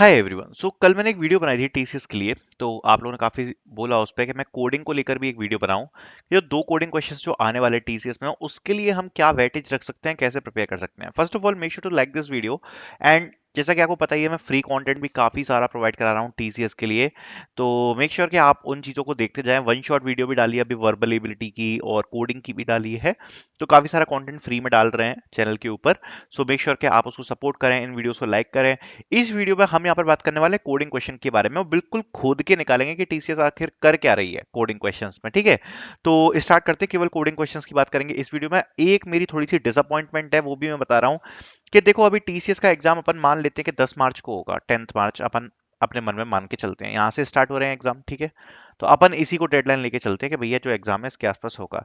Hi everyone. सो कल मैंने एक वीडियो बनाई थी टीसीएस के लिए। तो आप लोगों ने काफी बोला उस पे कि मैं कोडिंग को लेकर भी एक वीडियो बनाऊं। ये दो कोडिंग क्वेश्चंस जो आने वाले टीसीएस में उसके लिए हम क्या वेटेज रख सकते हैं, कैसे प्रिपेयर कर सकते हैं। First of all make sure to like this video. And जैसा कि आपको पता ही है, मैं फ्री कंटेंट भी काफी सारा प्रोवाइड करा रहा हूँ टीसीएस के लिए। तो मेक श्योर कि आप उन चीजों को देखते जाएं। वन शॉट वीडियो भी डाली है अभी, वर्बल एबिलिटी की और कोडिंग की भी डाली है। तो काफी सारा कंटेंट फ्री में डाल रहे हैं चैनल के ऊपर। सो मेक श्योर कि आप उसको सपोर्ट करें, इन वीडियोस को लाइक करें। इस वीडियो में हम यहाँ पर बात करने वाले कोडिंग क्वेश्चन के बारे में, और बिल्कुल खोद के निकालेंगे कि टीसीएस आखिर कर क्या रही है कोडिंग क्वेश्चंस में। ठीक है, तो स्टार्ट करते हैं। केवल कोडिंग क्वेश्चंस की बात करेंगे इस वीडियो में। एक मेरी थोड़ी सी डिसअपॉइंटमेंट है, वो भी मैं बता रहा हूँ कि देखो, अभी टीसीएस का एग्जाम अपन मान लेते हैं कि 10 मार्च को होगा। 10 मार्च अपन अपने मन में मान के चलते हैं, यहाँ से स्टार्ट हो रहे हैं एग्जाम। ठीक है, तो अपन इसी को डेडलाइन लेके चलते हैं कि भैया जो एग्जाम है इसके आसपास होगा।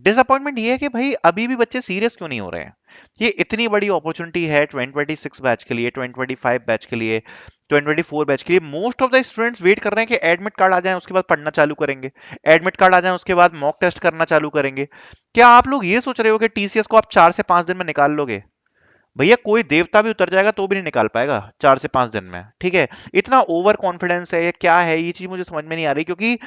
डिसअपॉइंटमेंट ये है कि भाई अभी भी बच्चे सीरियस क्यों नहीं हो रहे हैं। ये इतनी बड़ी अपॉर्चुनिटी है 2026 बैच के लिए, 2025 बैच के लिए, 2024 बैच के लिए। Most of the students wait कर रहे हैं कि एडमिट कार्ड आ जाए, उसके बाद पढ़ना चालू करेंगे। एडमिट कार्ड आ जाए, उसके बाद मॉक टेस्ट करना चालू करेंगे। क्या आप लोग ये सोच रहे हो कि टीसीएस को आप 4 से 5 दिन में निकाल लोगे? भैया कोई देवता भी उतर जाएगा तो भी नहीं निकाल पाएगा 4 से 5 दिन में। ठीक है, इतना ओवर कॉन्फिडेंस है या क्या है, ये चीज मुझे समझ में नहीं आ रही। क्योंकि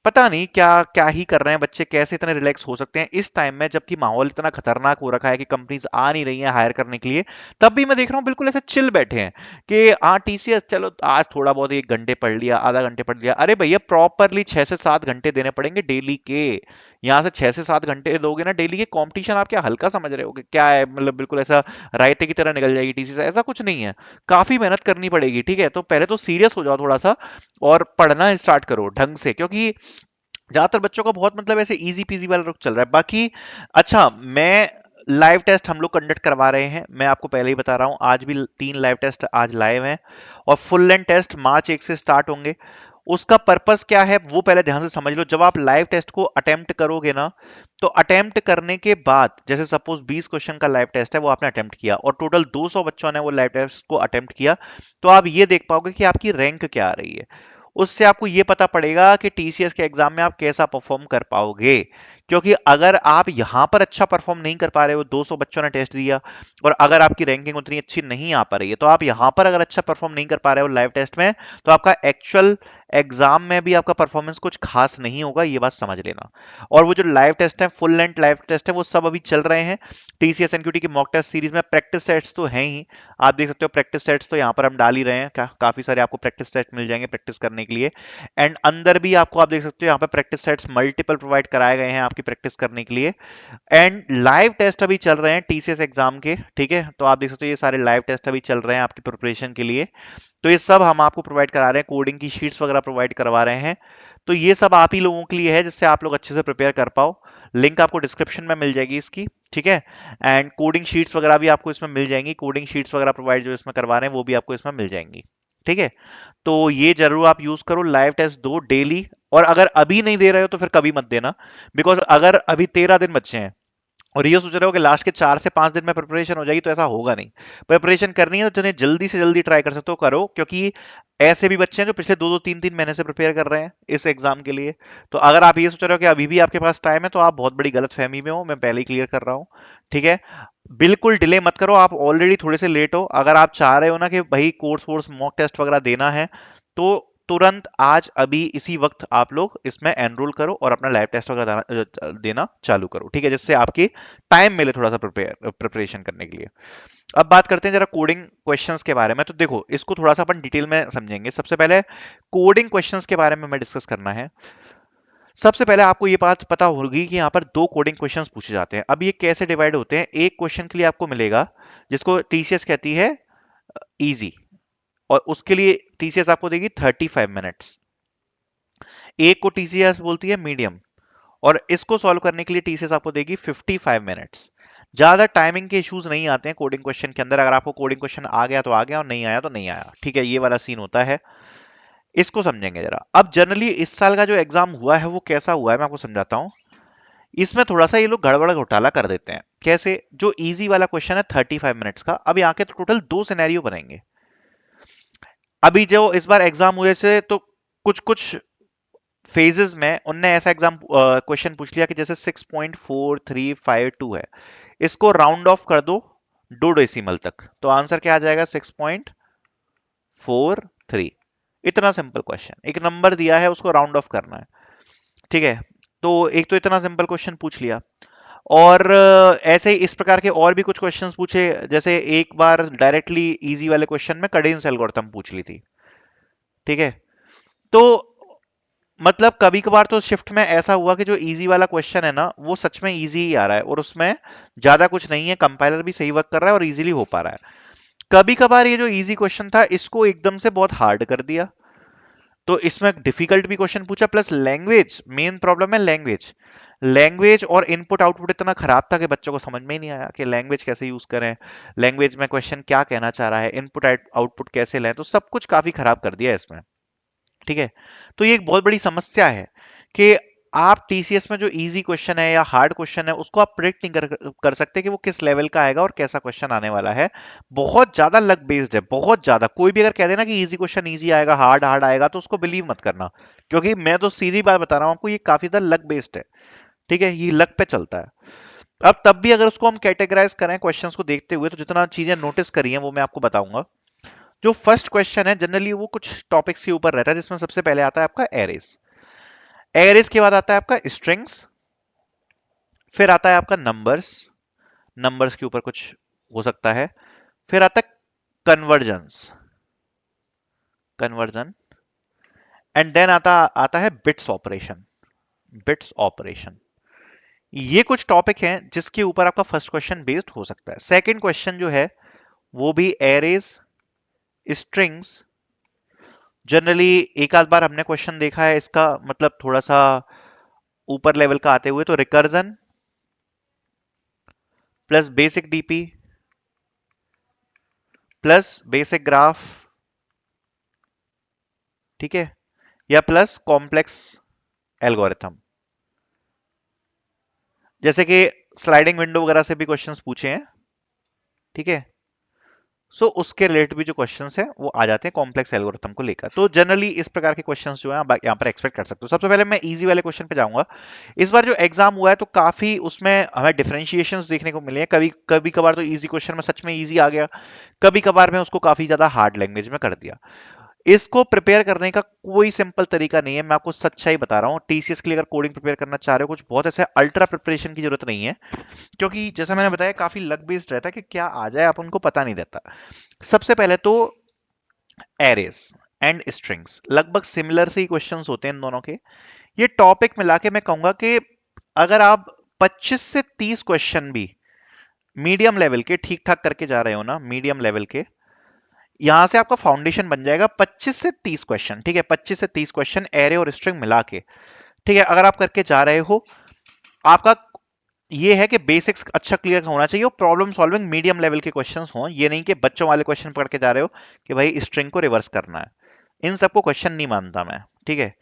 पता नहीं क्या क्या ही कर रहे हैं बच्चे, कैसे इतने रिलैक्स हो सकते हैं इस टाइम में, जबकि माहौल इतना खतरनाक हो रखा है कि कंपनीज आ नहीं रही हैं हायर करने के लिए। तब भी मैं देख रहा हूँ बिल्कुल ऐसे चिल बैठे हैं कि हाँ टीसीएस चलो आज थोड़ा बहुत 1 घंटे पढ़ लिया, आधा घंटे पढ़ लिया। अरे भैया प्रॉपरली 6 से 7 घंटे देने पड़ेंगे डेली के। यहाँ से 6 से 7 घंटे दोगे ना डेली के, कंपटीशन आप क्या हल्का समझ रहे हो कि क्या है? मतलब बिल्कुल ऐसा रायते की तरह निकल जाएगी टीसीएस, ऐसा कुछ नहीं है। काफी मेहनत करनी पड़ेगी। ठीक है, तो पहले तो सीरियस हो जाओ थोड़ा सा और पढ़ना स्टार्ट करो ढंग से, क्योंकि ज्यादातर बच्चों का बहुत मतलब ऐसे इजी पीजी वाला रुख चल रहा है। बाकी अच्छा, मैं लाइव टेस्ट हम लोग कंडक्ट करवा रहे हैं, मैं आपको पहले ही बता रहा हूं। आज भी 3 लाइव टेस्ट आज लाइव हैं, और फुल लेंथ टेस्ट मार्च 1 से स्टार्ट होंगे। उसका पर्पस क्या है वो पहले ध्यान से समझ लो। जब आप लाइव टेस्ट को अटेम्प्ट करोगे ना, तो अटेम्प्ट करने के बाद, जैसे सपोज 20 क्वेश्चन का लाइव टेस्ट है, वो आपने अटेम्प्ट किया और टोटल 200 बच्चों ने वो लाइव टेस्ट को अटेम्प्ट किया, तो आप ये देख पाओगे कि आपकी रैंक क्या आ रही है। उससे आपको ये पता पड़ेगा कि टीसीएस के एग्जाम में आप कैसा परफॉर्म कर पाओगे। क्योंकि अगर आप यहां पर अच्छा परफॉर्म नहीं कर पा रहे हो, 200 बच्चों ने टेस्ट दिया, और अगर आपकी रैंकिंग उतनी अच्छी नहीं आ पा रही है, तो आप यहां पर अगर अच्छा परफॉर्म नहीं कर पा रहे हो लाइव टेस्ट में, तो आपका एक्चुअल एग्जाम में भी आपका परफॉर्मेंस कुछ खास नहीं होगा, ये बात समझ लेना। और वो जो लाइव टेस्ट है, फुल लेंथ लाइव टेस्ट है, वो सब अभी चल रहे हैं। टीसीएस एनक्यूटी की मॉक टेस्ट सीरीज में प्रैक्टिस सेट्स तो हैं ही, आप देख सकते हो। प्रैक्टिस सेट्स तो यहाँ पर हम डाल ही रहे हैं, काफी सारे आपको प्रैक्टिस सेट मिल जाएंगे प्रैक्टिस करने के लिए। एंड अंदर भी आपको आप देख सकते हो यहाँ पे प्रैक्टिस सेट्स मल्टीपल प्रोवाइड कराए गए हैं आपकी प्रैक्टिस करने के लिए। एंड लाइव टेस्ट अभी चल रहे हैं टीसीएस एग्जाम के। ठीक है, तो आप देख सकते हो ये सारे लाइव टेस्ट अभी चल रहे हैं आपकी प्रिपरेशन के लिए। तो ये सब हम आपको प्रोवाइड करा रहे हैं, कोडिंग की शीट्स वगैरह प्रोवाइड करवा रहे हैं। तो ये सब आप ही लोगों के लिए है, जिससे आप लोग अच्छे से प्रिपेयर कर पाओ। लिंक आपको डिस्क्रिप्शन में मिल जाएगी इसकी। ठीक है, एंड कोडिंग शीट्स वगैरह भी आपको इसमें मिल जाएंगी। कोडिंग शीट्स वगैरह प्रोवाइड जो इसमें करवा रहे हैं वो भी आपको इसमें मिल जाएंगी। ठीक है, तो ये जरूर आप यूज करो, लाइव टेस्ट दो डेली। और अगर अभी नहीं दे रहे हो तो फिर कभी मत देना। बिकॉज अगर अभी 13 दिन बच्चे हैं और ये सोच रहे हो कि लास्ट के 4 से 5 दिन में प्रिपरेशन हो जाएगी, तो ऐसा होगा नहीं। प्रिपरेशन करनी है तो जिन्हें जल्दी से जल्दी ट्राई कर सकते हो करो, क्योंकि ऐसे भी बच्चे हैं जो पिछले 2-2 3-3 महीने से प्रिपेयर कर रहे हैं इस एग्जाम के लिए। तो अगर आप ये सोच रहे हो कि अभी भी आपके पास टाइम है, तो आप बहुत बड़ी गलत फहमी में हो, मैं पहले ही क्लियर कर रहा हूँ। ठीक है, बिल्कुल डिले मत करो। आप ऑलरेडी थोड़े से लेट हो। अगर आप चाह रहे हो ना कि भाई कोर्स वोर्स मॉक टेस्ट वगैरह देना है, तो तुरंत आज अभी इसी वक्त आप लोग इसमें एनरोल करो और अपना लाइव टेस्ट वगैरह देना चालू करो। ठीक है, जिससे आपकी टाइम मिले थोड़ा सा प्रिपरेशन करने के लिए। अब बात करते हैं जरा कोडिंग क्वेश्चंस के बारे में। तो देखो, इसको थोड़ा सा अपन डिटेल में समझेंगे। सबसे पहले कोडिंग क्वेश्चंस के बारे में हमें डिस्कस करना है। सबसे पहले आपको ये बात पता होगी कि यहाँ पर दो कोडिंग क्वेश्चंस पूछे जाते हैं। अब ये कैसे डिवाइड होते हैं? एक क्वेश्चन के लिए आपको मिलेगा जिसको टीसीएस कहती है इजी, और उसके लिए टीसीएस आपको देगी 35 मिनट्स। एक को टीसीएस बोलती है मीडियम, और इसको सॉल्व करने के लिए टीसीएस आपको देगी 55 मिनट्स। ज्यादा टाइमिंग के इश्यूज नहीं आते हैं कोडिंग क्वेश्चन के अंदर। अगर आपको कोडिंग क्वेश्चन आ गया तो आ गया, और नहीं आया तो नहीं आया। ठीक है, ये वाला सीन होता है। इसको समझेंगे जरा। अब जनरली इस साल का जो एग्जाम हुआ है वो कैसा हुआ है, मैं आपको समझाता हूँ। इसमें थोड़ा सा ये लोग गड़बड़ घोटाला कर देते हैं। कैसे? जो इजी वाला क्वेश्चन है 35 मिनट्स का, अब यहाँ के तो टोटल 2 सिनेरियो बनेंगे। अभी जो इस बार एग्जाम हुए से, तो कुछ कुछ फेजेस में उनने ऐसा एग्जाम क्वेश्चन पूछ लिया कि जैसे 6.4352 है, इसको राउंड ऑफ कर दो 2 डेसिमल तक, तो आंसर क्या आ जाएगा? 4 3। इतना सिंपल क्वेश्चन, एक नंबर दिया है उसको राउंड ऑफ करना है, ठीक है। तो एक तो इतना सिंपल क्वेश्चन पूछ लिया, और ऐसे ही इस प्रकार के और भी कुछ क्वेश्चंस पूछे। जैसे एक बार डायरेक्टली इजी वाले क्वेश्चन में कडेंस एल्गोरिथम पूछ ली थी, ठीक है। तो मतलब कभी कभार तो शिफ्ट में ऐसा हुआ कि जो इजी वाला क्वेश्चन है ना वो सच में इजी ही आ रहा है और उसमें ज्यादा कुछ नहीं है, कंपाइलर भी सही वर्क कर रहा है और इजीली हो पा रहा है। कभी कभार ये जो इजी क्वेश्चन था इसको एकदम से बहुत हार्ड कर दिया, तो इसमें डिफिकल्ट भी क्वेश्चन पूछा, प्लस लैंग्वेज, मेन प्रॉब्लम है लैंग्वेज। लैंग्वेज और इनपुट आउटपुट इतना खराब था कि बच्चों को समझ में ही नहीं आया कि लैंग्वेज कैसे यूज करें, लैंग्वेज में क्वेश्चन क्या कहना चाह रहा है, इनपुट आउटपुट कैसे लें, तो सब कुछ काफी खराब कर दिया इसमें, ठीक है। तो ये एक बहुत बड़ी समस्या है कि आप टीसीएस में जो इजी क्वेश्चन है या हार्ड क्वेश्चन है उसको आप प्रिडिक्ट नहीं कर सकते कि वो किस लेवल का आएगा और कैसा क्वेश्चन आने वाला है। बहुत ज्यादा लक बेस्ड है, बहुत ज्यादा। कोई भी अगर कह देना कि इजी क्वेश्चन इजी आएगा हार्ड हार्ड आएगा तो उसको बिलीव मत करना, क्योंकि मैं तो सीधी बात बता रहा हूं आपको, ये काफी ज्यादा लक बेस्ड है, ठीक है, ये लक पे चलता है। अब तब भी अगर उसको हम कैटेगराइज करें क्वेश्चंस को देखते हुए तो जितना चीजें नोटिस करी हैं वो मैं आपको बताऊंगा। जो फर्स्ट क्वेश्चन है जनरली वो कुछ टॉपिक्स के ऊपर रहता है, जिसमें सबसे पहले आता है आपका एरेज। एरेज के बाद आता है आपका स्ट्रिंग्स, फिर आता है आपका नंबर्स, नंबर्स के ऊपर कुछ हो सकता है, फिर आता है कन्वर्जन्स, कन्वर्जन, एंड देन आता आता है बिट्स ऑपरेशन, बिट्स ऑपरेशन। ये कुछ टॉपिक हैं जिसके ऊपर आपका फर्स्ट क्वेश्चन बेस्ड हो सकता है। सेकंड क्वेश्चन जो है वो भी एरेज, स्ट्रिंग्स। जनरली एक आध बार हमने क्वेश्चन देखा है इसका, मतलब थोड़ा सा ऊपर लेवल का आते हुए, तो recursion plus basic DP plus basic graph, ठीक है, या प्लस कॉम्प्लेक्स एल्गोरिथम। जैसे कि स्लाइडिंग विंडो वगैरह से भी क्वेश्चंस पूछे हैं, ठीक है। सो उसके रिलेटेड भी जो क्वेश्चंस हैं वो आ जाते हैं कॉम्प्लेक्स एल्गोरिथम को लेकर। तो जनरली इस प्रकार के क्वेश्चंस जो है आप यहाँ पर एक्सपेक्ट कर सकते हो। सबसे पहले मैं इजी वाले क्वेश्चन पे जाऊंगा। इस बार जो एग्जाम हुआ है तो काफी उसमें हमें डिफरेंशिएशंस देखने को मिले हैं। कभी कभी कभार तो इजी क्वेश्चन में सच में इजी आ गया, कभी कभार में उसको काफी ज्यादा हार्ड लैंग्वेज में कर दिया। इसको प्रिपेयर करने का कोई सिंपल तरीका नहीं है, मैं आपको सच्चाई बता रहा हूँ। टीसीएस के लिए अगर कोडिंग प्रिपेयर करना चाह रहे हो कुछ बहुत ऐसे अल्ट्रा प्रिपरेशन की जरूरत नहीं है, क्योंकि जैसा मैंने बताया काफी लक बेस्ड रहता है कि क्या आ जाए आप उनको पता नहीं रहता। सबसे पहले तो एरेज एंड स्ट्रिंग्स लगभग सिमिलर से ही क्वेश्चंस होते हैं इन दोनों के। ये टॉपिक मिला के मैं कहूंगा कि अगर आप 25 से 30 क्वेश्चन भी मीडियम लेवल के ठीक ठाक करके जा रहे हो ना, मीडियम लेवल के, यहां से आपका फाउंडेशन बन जाएगा 25 से 30 क्वेश्चन, ठीक है, 25 से 30 क्वेश्चन एरे और स्ट्रिंग मिला के, ठीक है। अगर आप करके जा रहे हो, आपका ये है कि बेसिक्स अच्छा क्लियर होना चाहिए और प्रॉब्लम सॉल्विंग मीडियम लेवल के क्वेश्चंस हों। ये नहीं कि बच्चों वाले क्वेश्चन पढ़ के जा रहे हो कि भाई स्ट्रिंग को रिवर्स करना है। इन सबको क्वेश्चन नहीं मानता मैं, ठीक है।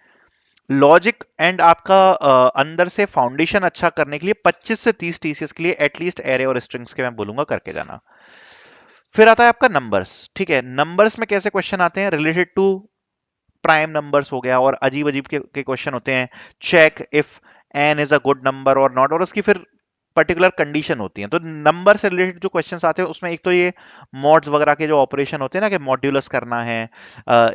लॉजिक एंड आपका अंदर से फाउंडेशन अच्छा करने के लिए 25 से 30 टीसीएस के लिए एटलीस्ट एरे और स्ट्रिंग्स के मैं बोलूंगा करके जाना। फिर आता है आपका नंबर्स, ठीक है। नंबर्स में कैसे क्वेश्चन आते हैं, रिलेटेड टू प्राइम नंबर्स हो गया, और अजीब अजीब के क्वेश्चन होते हैं। Check if N is a good number और नॉट, और उसकी फिर पर्टिकुलर कंडीशन होती है। तो नंबर से रिलेटेड जो क्वेश्चंस आते हैं उसमें एक तो ये मॉड्स वगैरह के जो ऑपरेशन होते हैं ना, कि मॉड्यूलस करना है,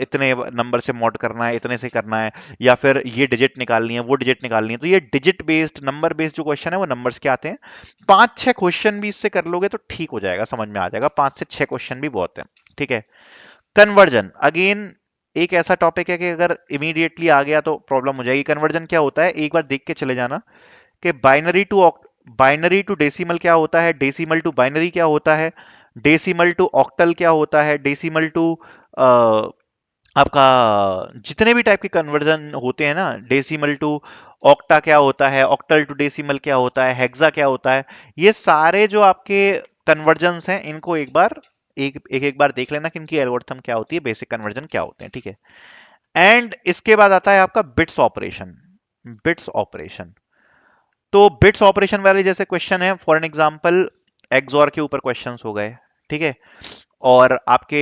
इतने नंबर से मॉड करना है, इतने से करना है, या फिर ये डिजिट निकालनी है वो डिजिट निकालनी है, तो ये डिजिट बेस्ड नंबर बेस्ड जो क्वेश्चन है वो नंबर्स के आते हैं। 5-6 क्वेश्चन भी इससे कर लोगे तो ठीक हो जाएगा, समझ में आ जाएगा। 5 से 6 क्वेश्चन भी बहुत है, ठीक है। कन्वर्जन अगेन एक ऐसा टॉपिक है कि अगर इमीडिएटली आ गया तो प्रॉब्लम हो जाएगी। कन्वर्जन क्या होता है एक बार देख के चले जाना, कि बाइनरी टू डेसिमल क्या होता है, डेसिमल टू बाइनरी क्या होता है, डेसिमल टू ऑक्टल क्या होता है, डेसिमल टू आपका जितने भी टाइप के कन्वर्जन होते हैं ना, डेसिमल टू ऑक्टा क्या होता है, ऑक्टल टू डेसिमल क्या होता है, हेक्सा क्या होता है, ये सारे जो आपके कन्वर्जन्स हैं इनको एक बार देख लेना कि इनकी एल्गोरिथम क्या होती है, बेसिक कन्वर्जन क्या होते हैं, ठीक है। एंड इसके बाद आता है आपका बिट्स ऑपरेशन, बिट्स ऑपरेशन। तो बिट्स ऑपरेशन वाले जैसे क्वेश्चन है, फॉर एन एग्जांपल एक्सऑर के ऊपर क्वेश्चंस हो गए, ठीक है, और आपके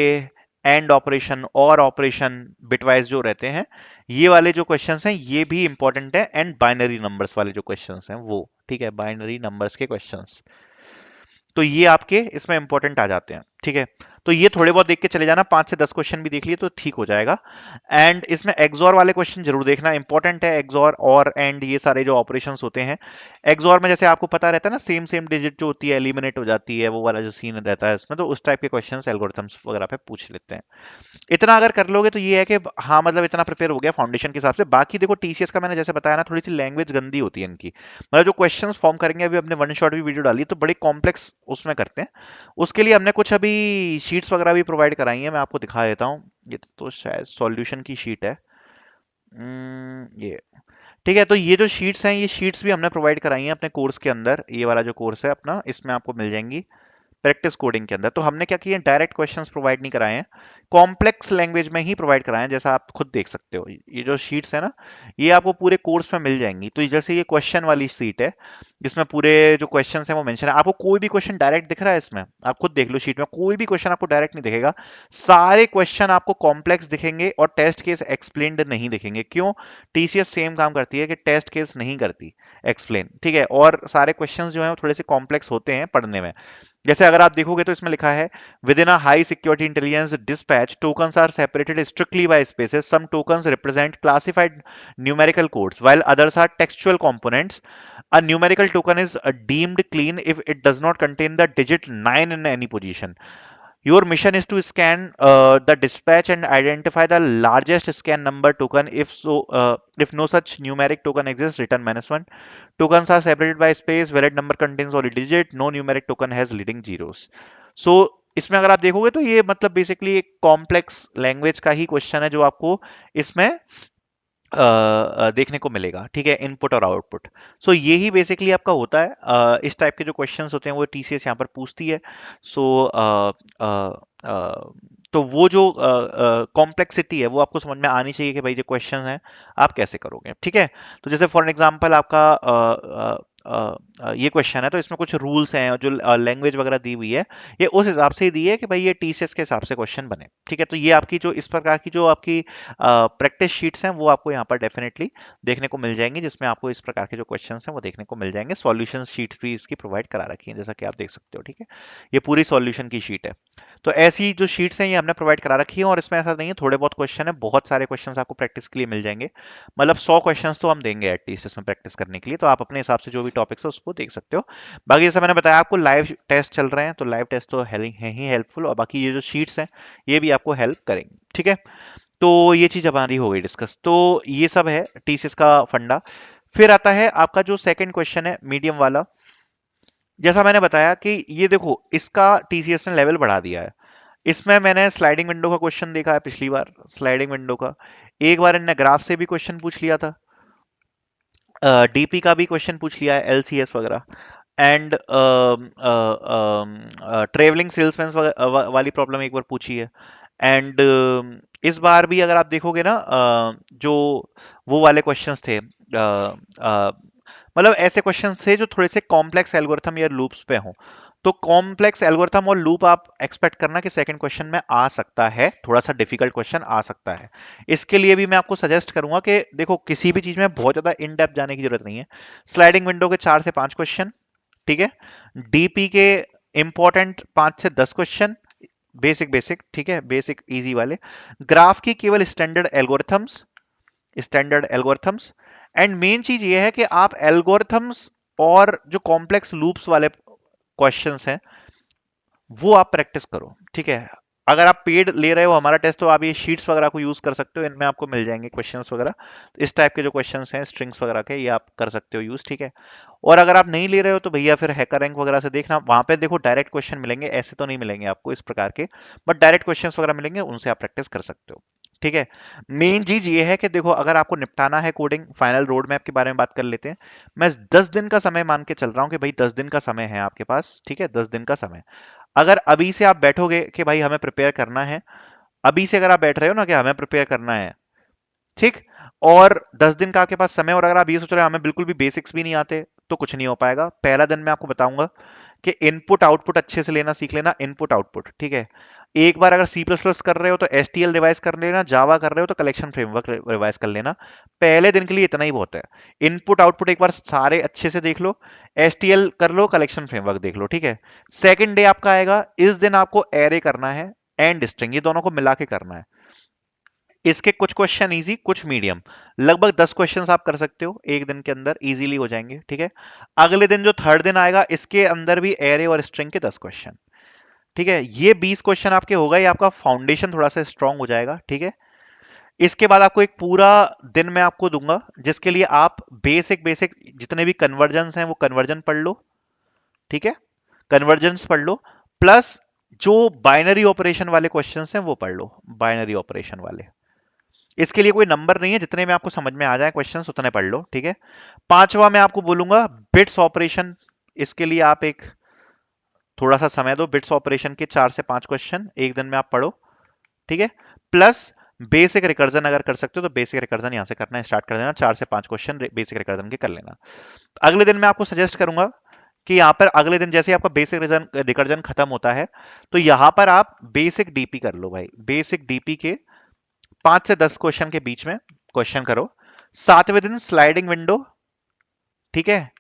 एंड ऑपरेशन और ऑपरेशन बिटवाइज जो रहते हैं, ये वाले जो क्वेश्चंस हैं ये भी इंपॉर्टेंट है। एंड बाइनरी नंबर्स वाले जो क्वेश्चंस हैं वो, ठीक है, बाइनरी नंबर्स के क्वेश्चंस, तो ये आपके इसमें इंपॉर्टेंट आ जाते हैं, ठीक है, तो ये थोड़े बहुत देख के चले जाना, 5 से 10 क्वेश्चन भी देख लिए तो ठीक हो जाएगा। एंड इसमें एक्सॉर वाले क्वेश्चन जरूर देखना, इंपॉर्टेंट है एक्सॉर और एंड ये सारे जो ऑपरेशंस होते हैं। एक्सॉर में जैसे आपको पता रहता है ना, सेम सेम डिजिट जो होती है एलिमिनेट हो जाती है, वो वाला जो सीन रहता है इसमें, तो उस टाइप के क्वेश्चंस एल्गोरिथम्स वगैरह पे पूछ लेते हैं। इतना अगर कर लोगे तो ये है कि हाँ मतलब इतना प्रिपेयर हो गया फाउंडेशन के हिसाब से। बाकी देखो टीसीएस का मैंने जैसे बताया ना, थोड़ी सी लैंग्वेज गंदी होती है इनकी, मतलब जो क्वेश्चंस फॉर्म करेंगे, अभी हमने वन शॉट भी वीडियो डाली तो बड़ी कॉम्प्लेक्स उसमें करते हैं। उसके लिए हमने कुछ अभी शीट्स वगैरह भी प्रोवाइड कराई हैं, मैं आपको दिखा देता हूँ। ये तो शायद सॉल्यूशन की शीट है। ये ठीक है, तो ये जो शीट्स हैं, ये शीट्स भी हमने प्रोवाइड कराई हैं अपने कोर्स के अंदर। ये वाला जो कोर्स है अपना, इसमें आपको मिल जाएंगी प्रैक्टिस कोडिंग के अंदर। तो हमने क्या किया, डायरेक्ट क्वेश्चंस प्रोवाइड नहीं कराए हैं, कॉम्प्लेक्स लैंग्वेज में ही प्रोवाइड कराए हैं, जैसा आप खुद देख सकते हो। ये जो शीट्स है ना, ये आपको पूरे कोर्स में मिल जाएंगी। तो जैसे ये क्वेश्चन वाली शीट है, जिसमें पूरे जो क्वेश्चंस हैं वो मेंशन है। आपको कोई भी क्वेश्चन डायरेक्ट दिख रहा है इसमें? आप खुद देख लो, शीट में कोई भी क्वेश्चन आपको डायरेक्ट नहीं दिखेगा, सारे क्वेश्चन आपको कॉम्प्लेक्स दिखेंगे और टेस्ट केस एक्सप्लेन्ड नहीं दिखेंगे। क्यों? टीसीएस सेम काम करती है कि टेस्ट केस नहीं करती एक्सप्लेन, ठीक है, और सारे क्वेश्चंस जो हैं वो थोड़े से कॉम्प्लेक्स होते हैं पढ़ने में। जैसे अगर आप देखोगे तो इसमें लिखा है, within a high security intelligence dispatch tokens are separated strictly by spaces, some tokens represent classified numerical codes while others are textual components. A numerical token is deemed clean if it does not contain the digit 9 in any position. Your mission is to scan the dispatch and identify the largest scan number token. If no such numeric token exists, return -1. Tokens are separated by space. Valid number contains only digit. No numeric token has leading zeros. So इसमें अगर आप देखोगे तो ये मतलब basically एक complex language का ही question है जो आपको इसमें देखने को मिलेगा, ठीक है, इनपुट और आउटपुट। सो यही बेसिकली आपका होता है। इस टाइप के जो क्वेश्चंस होते हैं वो टीसीएस यहाँ पर पूछती है। सो तो वो जो कॉम्प्लेक्सिटी है वो आपको समझ में आनी चाहिए कि भाई जो क्वेश्चन है आप कैसे करोगे, ठीक है। तो जैसे फॉर एग्जांपल आपका ये क्वेश्चन है, तो इसमें कुछ रूल्स हैं और जो लैंग्वेज वगैरह दी हुई है, ये उस हिसाब से ही दी है कि भाई ये टीसीएस के हिसाब से क्वेश्चन बने, ठीक है। तो ये आपकी जो इस प्रकार की जो आपकी प्रैक्टिस शीट्स हैं वो आपको यहाँ पर डेफिनेटली देखने को मिल जाएंगी, जिसमें आपको इस प्रकार के जो क्वेश्चंस हैं वो देखने को मिल जाएंगे। सॉल्यूशन शीट्स भी इसकी प्रोवाइड करा रखी है, जैसा कि आप देख सकते हो, ठीक है। ये पूरी सॉल्यूशन की शीट है। तो ऐसी जो शीट्स हैं ये हमने प्रोवाइड करा रखी है, और इसमें ऐसा नहीं है थोड़े बहुत क्वेश्चन है, बहुत सारे क्वेश्चन आपको प्रैक्टिस के लिए मिल जाएंगे। मतलब 100 क्वेश्चन तो हम देंगे एटलीस्ट इसमें प्रैक्टिस करने के लिए, तो आप अपने हिसाब से जो भी टॉपिक्स है उसको देख सकते हो। बाकी जैसे मैंने बताया आपको लाइव टेस्ट चल रहे हैं, तो लाइव टेस्ट तो है ही हेल्पफुल, और बाकी ये जो शीट्स हैं ये भी आपको हेल्प करेंगे, ठीक है। तो ये चीज हमारी हो गई डिस्कस। तो ये सब है टीसीएस का फंडा। फिर आता है आपका जो सेकंड क्वेश्चन है मीडियम वाला। जैसा मैंने बताया कि ये देखो, इसका टीसीएस ने लेवल बढ़ा दिया है। इसमें मैंने स्लाइडिंग विंडो का क्वेश्चन देखा है पिछली बार, स्लाइडिंग विंडो का। एक बार इनने ग्राफ से भी क्वेश्चन पूछ लिया था, डीपी का भी क्वेश्चन पूछ लिया है, एलसीएस वगैरह, एंड ट्रेवलिंग सेल्समैन वाली प्रॉब्लम एक बार पूछी है। एंड इस बार भी अगर आप देखोगे ना, जो वो वाले क्वेश्चंस थे, मतलब ऐसे क्वेश्चन थे जो थोड़े से कॉम्प्लेक्स एल्गोरिथम या लूप्स पे हों। तो कॉम्प्लेक्स एल्गोरिथम और लूप आप एक्सपेक्ट करना कि सेकंड क्वेश्चन में आ सकता है, थोड़ा सा डिफिकल्ट क्वेश्चन आ सकता है। इसके लिए भी मैं आपको सजेस्ट करूंगा कि देखो, किसी भी चीज में बहुत ज्यादा इन डेप्थ जाने की जरूरत नहीं है। स्लाइडिंग विंडो के 4 से 5 क्वेश्चन, ठीक है। डीपी के इंपॉर्टेंट 5 से 10 क्वेश्चन, बेसिक बेसिक, ठीक है, बेसिक इजी वाले। ग्राफ की केवल स्टैंडर्ड एल्गोरिथम्स। एंड मेन चीज ये है कि आप एल्गोरिथम्स और जो कॉम्प्लेक्स लूप्स वाले क्वेश्चंस हैं वो आप प्रैक्टिस करो, ठीक है। अगर आप पेड ले रहे हो हमारा टेस्ट, तो आप ये शीट्स वगैरह को यूज कर सकते हो, इनमें आपको मिल जाएंगे क्वेश्चंस वगैरह। इस टाइप के जो क्वेश्चंस हैं स्ट्रिंग्स वगैरह के, ये आप कर सकते हो यूज, ठीक है। और अगर आप नहीं ले रहे हो तो भैया फिर हैकर रैंक वगैरह से देखना, वहां पे देखो डायरेक्ट क्वेश्चन मिलेंगे, ऐसे तो नहीं मिलेंगे आपको इस प्रकार के, बट डायरेक्ट क्वेश्चंस वगैरह मिलेंगे, उनसे आप प्रैक्टिस कर सकते हो, ठीक है। मेन चीज ये है कि देखो, अगर आपको निपटाना है कोडिंग, फाइनल रोड मैप के बारे में बात कर लेते हैं। मैं 10 दिन का समय मान के चल रहा हूँ कि भाई 10 दिन का समय है आपके पास, ठीक है, 10 दिन का समय। अगर अभी से आप बैठोगे कि भाई हमें प्रिपेयर करना है, अभी से अगर आप बैठ रहे हो ना कि हमें प्रिपेयर करना है, ठीक, और 10 दिन का आपके पास समय, और अगर आप ये सोच रहे हो हमें बिल्कुल भी बेसिक्स भी नहीं आते, तो कुछ नहीं हो पाएगा। पहला दिन मैं आपको बताऊंगा कि इनपुट आउटपुट अच्छे से लेना सीख लेना, इनपुट आउटपुट, ठीक है। एक बार अगर सी प्लस प्लस कर रहे हो तो एस टी एल रिवाइज कर लेना, जावा कर रहे हो तो कलेक्शन फ्रेमवर्क रिवाइज कर लेना। पहले दिन के लिए इतना ही बहुत है। इनपुट आउटपुट एक बार सारे अच्छे से देख लो, एस टी एल कर लो, कलेक्शन फ्रेमवर्क देख लो, ठीक है। सेकंड डे आपका आएगा, इस दिन आपको एरे करना है एंड स्ट्रिंग, ये दोनों को मिला के करना है। इसके कुछ क्वेश्चन इजी, कुछ मीडियम, लगभग 10 क्वेश्चंस आप कर सकते हो एक दिन के अंदर, इजीली हो जाएंगे, ठीक है। अगले दिन जो थर्ड दिन आएगा, इसके अंदर भी एरे और स्ट्रिंग के 10 क्वेश्चन, ठीक है। ये 20 क्वेश्चन आपके हो गए, आपका फाउंडेशन थोड़ा सा स्ट्रांग हो जाएगा, ठीक है। इसके बाद आपको एक पूरा दिन मैं आपको दूंगा जिसके लिए आप बेसिक बेसिक जितने भी कन्वर्जन्स हैं वो कन्वर्जन पढ़ लो, ठीक है। कन्वर्जन्स पढ़ लो, प्लस जो बाइनरी ऑपरेशन वाले क्वेश्चंस हैं वो पढ़ लो, बाइनरी ऑपरेशन वाले। इसके लिए कोई नंबर नहीं है, जितने में आपको समझ में आ जाए क्वेश्चंस उतने पढ़ लो, ठीक है। पांचवा मैं आपको बोलूंगा बिट्स ऑपरेशन, इसके लिए आप एक थोड़ा सा समय दो, बिट्स ऑपरेशन के 4 से 5 क्वेश्चन एक दिन में आप पढ़ो, ठीक है। प्लस बेसिक रिकर्जन अगर कर सकते हो तो बेसिक रिकर्जन यहां से करना स्टार्ट कर देना, 4 से 5 क्वेश्चन बेसिक रिकर्जन के कर लेना। अगले दिन मैं आपको सजेस्ट करूंगा कि यहां पर अगले दिन जैसे ही आपका बेसिक रिकर्जन खत्म होता है, तो यहां पर आप बेसिक डीपी कर लो भाई, बेसिक डीपी के 5 से 10 क्वेश्चन के बीच में क्वेश्चन करो। सातवें दिन स्लाइडिंग विंडो, ठीक है,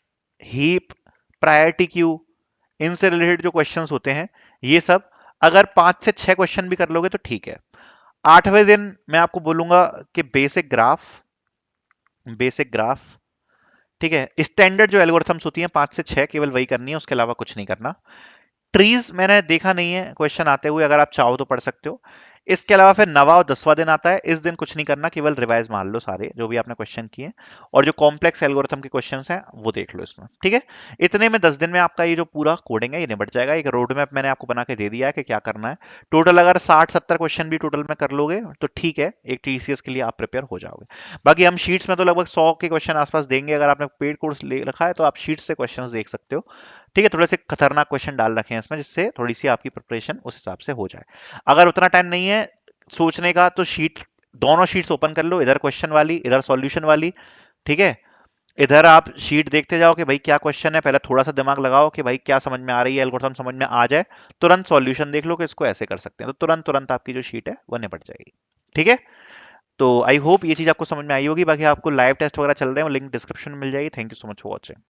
हीप, प्रायोरिटी क्यू, इनसे रिलेटेड जो क्वेश्चंस होते हैं ये सब, अगर 5 से 6 क्वेश्चन भी कर लोगे तो ठीक है। आठवें दिन मैं आपको बोलूंगा कि बेसिक ग्राफ, ठीक है। स्टैंडर्ड जो एल्गोरिथम्स होती हैं 5 से 6 केवल वही करनी है, उसके अलावा कुछ नहीं करना। ट्रीज मैंने देखा नहीं है क्वेश्चन आते हुए, अगर आप चाहो तो पढ़ सकते हो। इसके अलावा फिर 9वां और 10वां दिन आता है, इस दिन कुछ नहीं करना, केवल रिवाइज मार लो सारे जो भी आपने क्वेश्चन किए, और जो कॉम्प्लेक्स एल्गोरिथम के क्वेश्चंस हैं वो देख लो इसमें, ठीक है। इतने में 10 दिन में आपका ये जो पूरा कोडिंग है ये निपट जाएगा। एक रोड मैप मैंने आपको बना के दे दिया है कि क्या करना है। टोटल अगर 60-70 क्वेश्चन भी टोटल में कर लोगे तो ठीक है, एक टीसीएस के लिए आप प्रिपेयर हो जाओगे। बाकी हम शीट्स में तो लगभग 100 के क्वेश्चन आसपास देंगे, अगर आपने पेड कोर्स ले रखा है तो आप शीट्स से क्वेश्चन देख सकते हो, ठीक है। थोड़े से खतरनाक क्वेश्चन डाल रखे हैं इसमें, जिससे थोड़ी सी आपकी प्रिपरेशन उस हिसाब से हो जाए। अगर उतना टाइम नहीं है सोचने का तो शीट, दोनों शीट्स ओपन कर लो, इधर क्वेश्चन वाली इधर सॉल्यूशन वाली, ठीक है। इधर आप शीट देखते जाओ कि भाई क्या क्वेश्चन है, पहले थोड़ा सा दिमाग लगाओ कि भाई क्या समझ में आ रही है, एल्गोरिथम समझ में आ जाए, तुरंत सॉल्यूशन देख लो कि इसको ऐसे कर सकते हैं, तो तुरंत तुरंत आपकी जो शीट है वो निपट जाएगी, ठीक है। तो आई होप ये चीज आपको समझ में आई होगी। बाकी आपको लाइव टेस्ट वगैरह चल रहे हैं, लिंक डिस्क्रिप्शन में मिल जाएगी। Thank you so much for watching.